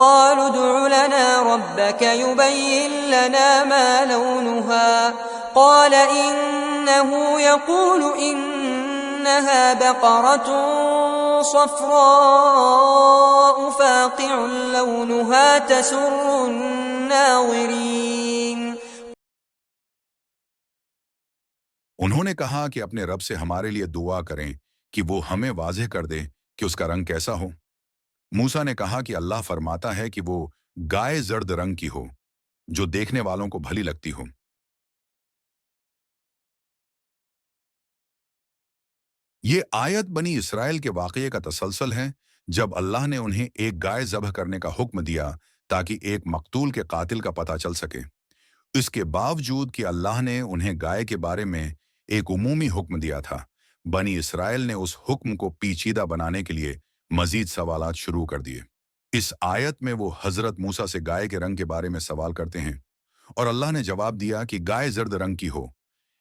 قالوا ادع لنا ربك يبين لنا ما لونها قال إنه يقول إنها بقرة صفراء فاقع لونها تسر الناظرين. انہوں نے کہا کہ اپنے رب سے ہمارے لیے دعا کریں کہ وہ ہمیں واضح کر دے کہ اس کا رنگ کیسا ہو۔ موسیٰ نے کہا کہ اللہ فرماتا ہے کہ وہ گائے زرد رنگ کی ہو جو دیکھنے والوں کو بھلی لگتی ہو۔ یہ آیت بنی اسرائیل کے واقعے کا تسلسل ہے جب اللہ نے انہیں ایک گائے ذبح کرنے کا حکم دیا تاکہ ایک مقتول کے قاتل کا پتہ چل سکے۔ اس کے باوجود کہ اللہ نے انہیں گائے کے بارے میں ایک عمومی حکم دیا تھا، بنی اسرائیل نے اس حکم کو پیچیدہ بنانے کے لیے مزید سوالات شروع کر دیے۔ اس آیت میں وہ حضرت موسیٰ سے گائے کے رنگ کے بارے میں سوال کرتے ہیں اور اللہ نے جواب دیا کہ گائے زرد رنگ کی ہو،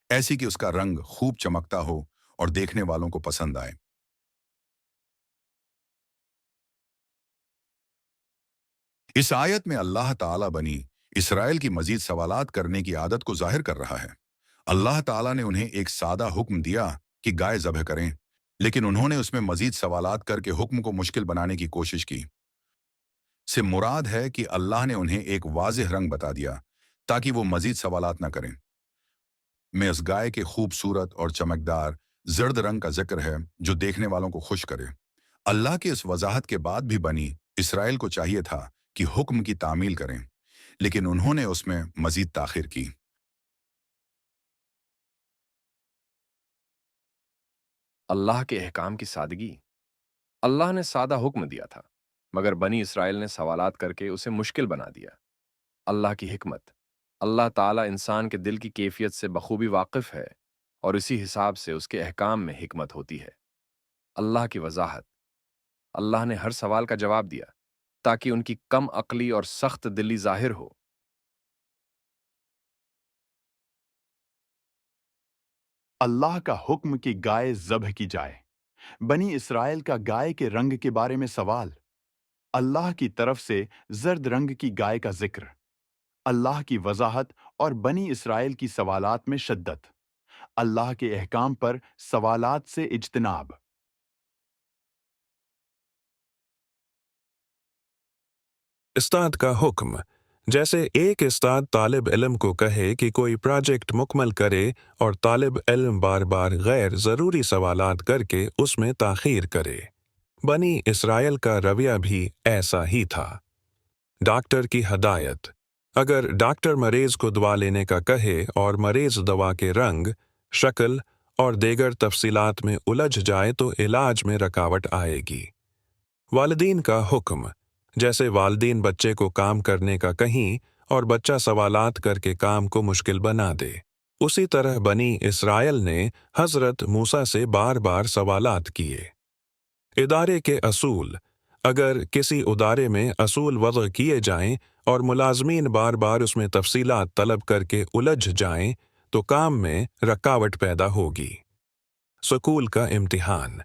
ایسی کہ اس کا رنگ خوب چمکتا ہو اور دیکھنے والوں کو پسند آئے۔ اس آیت میں اللہ تعالیٰ بنی اسرائیل کی مزید سوالات کرنے کی عادت کو ظاہر کر رہا ہے۔ اللہ تعالیٰ نے انہیں ایک سادہ حکم دیا کہ گائے ذبح کریں، لیکن انہوں نے اس میں مزید سوالات کر کے حکم کو مشکل بنانے کی کوشش کی۔ سے مراد ہے کہ اللہ نے انہیں ایک واضح رنگ بتا دیا تاکہ وہ مزید سوالات نہ کریں۔ میں اس گائے کے خوبصورت اور چمکدار زرد رنگ کا ذکر ہے جو دیکھنے والوں کو خوش کرے۔ اللہ کے اس وضاحت کے بعد بھی بنی اسرائیل کو چاہیے تھا کہ حکم کی تعمیل کریں، لیکن انہوں نے اس میں مزید تاخیر کی۔ اللہ کے احکام کی سادگی۔ اللہ نے سادہ حکم دیا تھا، مگر بنی اسرائیل نے سوالات کر کے اسے مشکل بنا دیا۔ اللہ کی حکمت۔ اللہ تعالیٰ انسان کے دل کی کیفیت سے بخوبی واقف ہے اور اسی حساب سے اس کے احکام میں حکمت ہوتی ہے۔ اللہ کی وضاحت۔ اللہ نے ہر سوال کا جواب دیا تاکہ ان کی کم عقلی اور سخت دلی ظاہر ہو۔ اللہ کا حکم کی گائے ذبح کی جائے۔ بنی اسرائیل کا گائے کے رنگ کے بارے میں سوال۔ اللہ کی طرف سے زرد رنگ کی گائے کا ذکر۔ اللہ کی وضاحت اور بنی اسرائیل کی سوالات میں شدت۔ اللہ کے احکام پر سوالات سے اجتناب۔ استاد کا حکم۔ جیسے ایک استاد طالب علم کو کہے کہ کوئی پروجیکٹ مکمل کرے اور طالب علم بار بار غیر ضروری سوالات کر کے اس میں تاخیر کرے۔ بنی اسرائیل کا رویہ بھی ایسا ہی تھا۔ ڈاکٹر کی ہدایت۔ اگر ڈاکٹر مریض کو دوا لینے کا کہے اور مریض دوا کے رنگ، شکل اور دیگر تفصیلات میں الجھ جائے تو علاج میں رکاوٹ آئے گی۔ والدین کا حکم۔ جیسے والدین بچے کو کام کرنے کا کہیں اور بچہ سوالات کر کے کام کو مشکل بنا دے، اسی طرح بنی اسرائیل نے حضرت موسیٰ سے بار بار سوالات کیے۔ ادارے کے اصول۔ اگر کسی ادارے میں اصول وضع کیے جائیں اور ملازمین بار بار اس میں تفصیلات طلب کر کے الجھ جائیں تو کام میں رکاوٹ پیدا ہوگی۔ سکول کا امتحان۔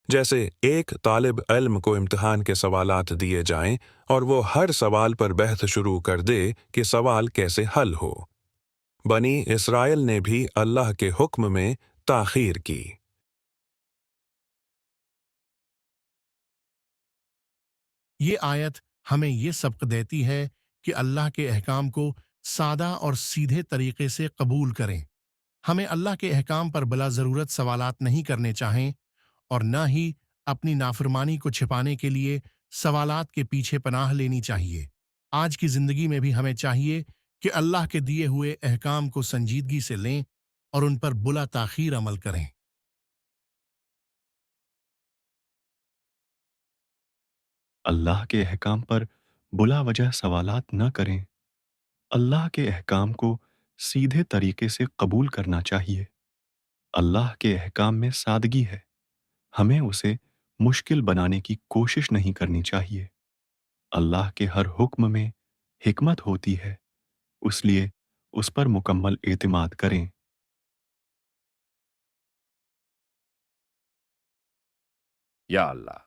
جیسے ایک طالب علم کو امتحان کے سوالات دیے جائیں اور وہ ہر سوال پر بحث شروع کر دے کہ سوال کیسے حل ہو۔ بنی اسرائیل نے بھی اللہ کے حکم میں تاخیر کی۔ یہ آیت ہمیں یہ سبق دیتی ہے کہ اللہ کے احکام کو سادہ اور سیدھے طریقے سے قبول کریں۔ ہمیں اللہ کے احکام پر بلا ضرورت سوالات نہیں کرنے چاہیں اور نہ ہی اپنی نافرمانی کو چھپانے کے لیے سوالات کے پیچھے پناہ لینی چاہیے۔ آج کی زندگی میں بھی ہمیں چاہیے کہ اللہ کے دیے ہوئے احکام کو سنجیدگی سے لیں اور ان پر بلا تاخیر عمل کریں۔ اللہ کے احکام پر بلا وجہ سوالات نہ کریں۔ اللہ کے احکام کو سیدھے طریقے سے قبول کرنا چاہیے۔ اللہ کے احکام میں سادگی ہے، ہمیں اسے مشکل بنانے کی کوشش نہیں کرنی چاہیے۔ اللہ کے ہر حکم میں حکمت ہوتی ہے، اس لیے اس پر مکمل اعتماد کریں۔ یا اللہ،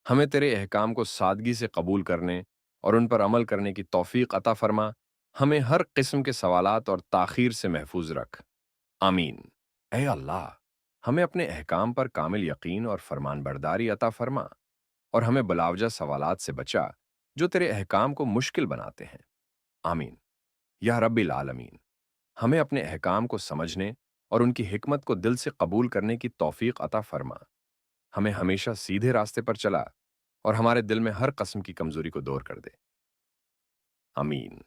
ہمیں تیرے احکام کو سادگی سے قبول کرنے اور ان پر عمل کرنے کی توفیق عطا فرما. ہمیں ہر قسم کے سوالات اور تاخیر سے محفوظ رکھ. آمین. اے اللہ، ہمیں اپنے احکام پر کامل یقین اور فرمان برداری عطا فرما، اور ہمیں بلاوجہ سوالات سے بچا جو تیرے احکام کو مشکل بناتے ہیں. آمین. یا رب العالمین، ہمیں اپنے احکام کو سمجھنے اور ان کی حکمت کو دل سے قبول کرنے کی توفیق عطا فرما. ہمیں ہمیشہ سیدھے راستے پر چلا اور ہمارے دل میں ہر قسم کی کمزوری کو دور کر دے. آمین.